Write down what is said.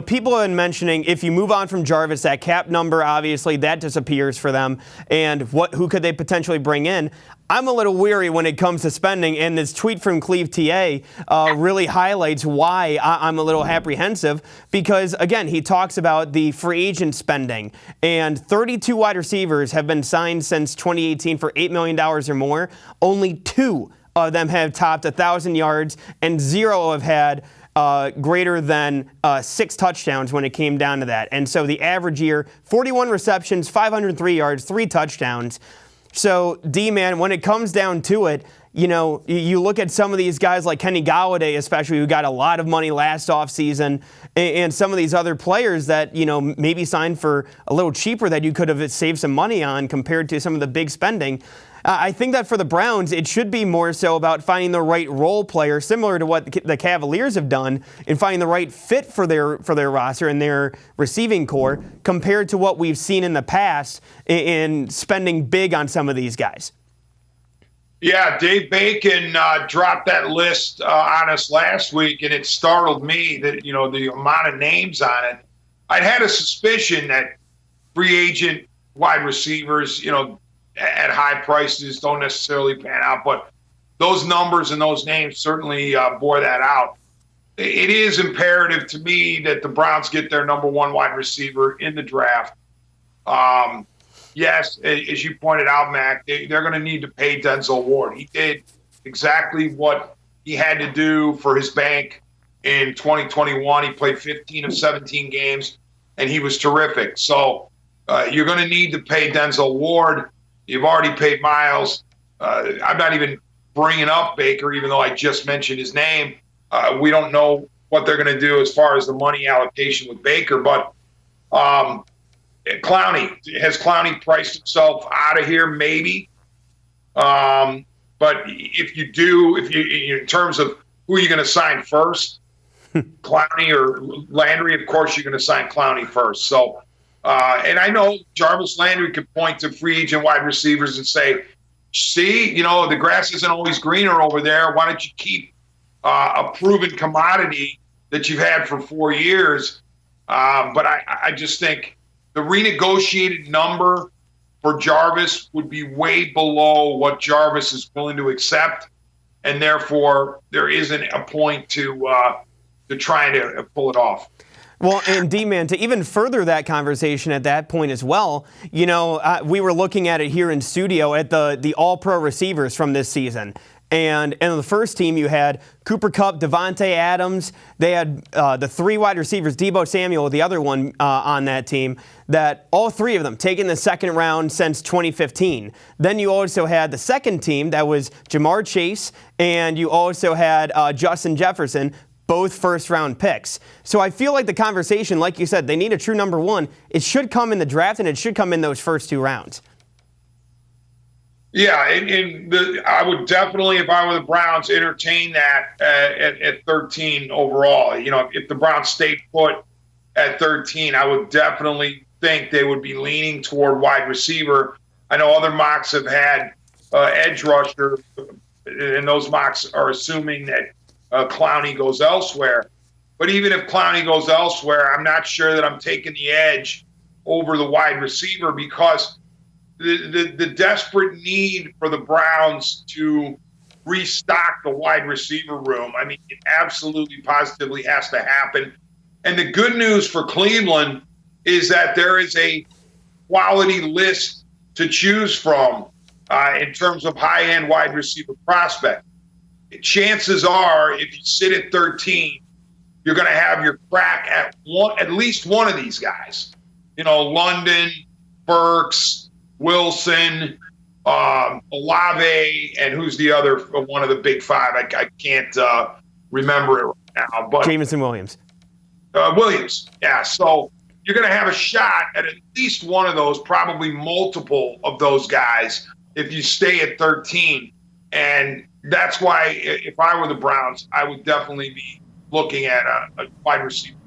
People have been mentioning if you move on from Jarvis, that cap number, obviously, that disappears for them. And who could they potentially bring in? I'm a little weary when it comes to spending, and this tweet from Cleve TA really highlights why I'm a little apprehensive because, again, he talks about the free agent spending, and 32 wide receivers have been signed since 2018 for $8 million or more. Only 2 of them have topped 1,000 yards, and 0 have had greater than 6 touchdowns when it came down to that. And so the average year, 41 receptions, 503 yards, 3 touchdowns. So, D-Man, when it comes down to it, you look at some of these guys like Kenny Golladay, especially, who got a lot of money last offseason, and some of these other players that, maybe signed for a little cheaper that you could have saved some money on compared to some of the big spending. I think that for the Browns, it should be more so about finding the right role player, similar to what the Cavaliers have done, and finding the right fit for their roster and their receiving core, compared to what we've seen in the past in spending big on some of these guys. Yeah, Dave Bacon dropped that list on us last week, and it startled me that, the amount of names on it. I'd had a suspicion that free agent wide receivers, at high prices don't necessarily pan out, but those numbers and those names certainly bore that out. It is imperative to me that the Browns get their number 1 wide receiver in the draft. Yes, as you pointed out, Mac, they're going to need to pay Denzel Ward. He did exactly what he had to do for his bank in 2021. He played 15 of 17 games, and he was terrific. So you're going to need to pay Denzel Ward. You've already paid Miles. I'm not even bringing up Baker, even though I just mentioned his name. We don't know what they're going to do as far as the money allocation with Baker. But Clowney, has Clowney priced himself out of here? Maybe. But if you do, in terms of who you're going to sign first, Clowney or Landry, of course you're going to sign Clowney first. So. And I know Jarvis Landry could point to free agent wide receivers and say, see, the grass isn't always greener over there. Why don't you keep a proven commodity that you've had for 4 years? But I just think the renegotiated number for Jarvis would be way below what Jarvis is willing to accept. And therefore, there isn't a point to trying to pull it off. Well, and D-Man, to even further that conversation at that point as well, we were looking at it here in studio at the all-pro receivers from this season. And in the first team, you had Cooper Kupp, Devontae Adams. They had the 3 wide receivers, Deebo Samuel, the other one on that team, that all 3 of them taken the second round since 2015. Then you also had the second team that was Jamar Chase, and you also had Justin Jefferson, both first-round picks. So I feel like the conversation, like you said, they need a true number 1. It should come in the draft, and it should come in those first 2 rounds. Yeah, I would definitely, if I were the Browns, entertain that at 13 overall. If the Browns stayed put at 13, I would definitely think they would be leaning toward wide receiver. I know other mocks have had edge rusher, and those mocks are assuming that Clowney goes elsewhere. But even if Clowney goes elsewhere, I'm not sure that I'm taking the edge over the wide receiver, because the desperate need for the Browns to restock the wide receiver room, I mean, it absolutely positively has to happen. And the good news for Cleveland is that there is a quality list to choose from in terms of high-end wide receiver prospect. Chances are, if you sit at 13, you're going to have your crack at least one of these guys. London, Burks, Wilson, Olave, and who's the other one of the big 5? I can't remember it right now. But Jameson Williams. Williams, yeah. So you're going to have a shot at least one of those, probably multiple of those guys, if you stay at 13. And that's why, if I were the Browns, I would definitely be looking at a wide receiver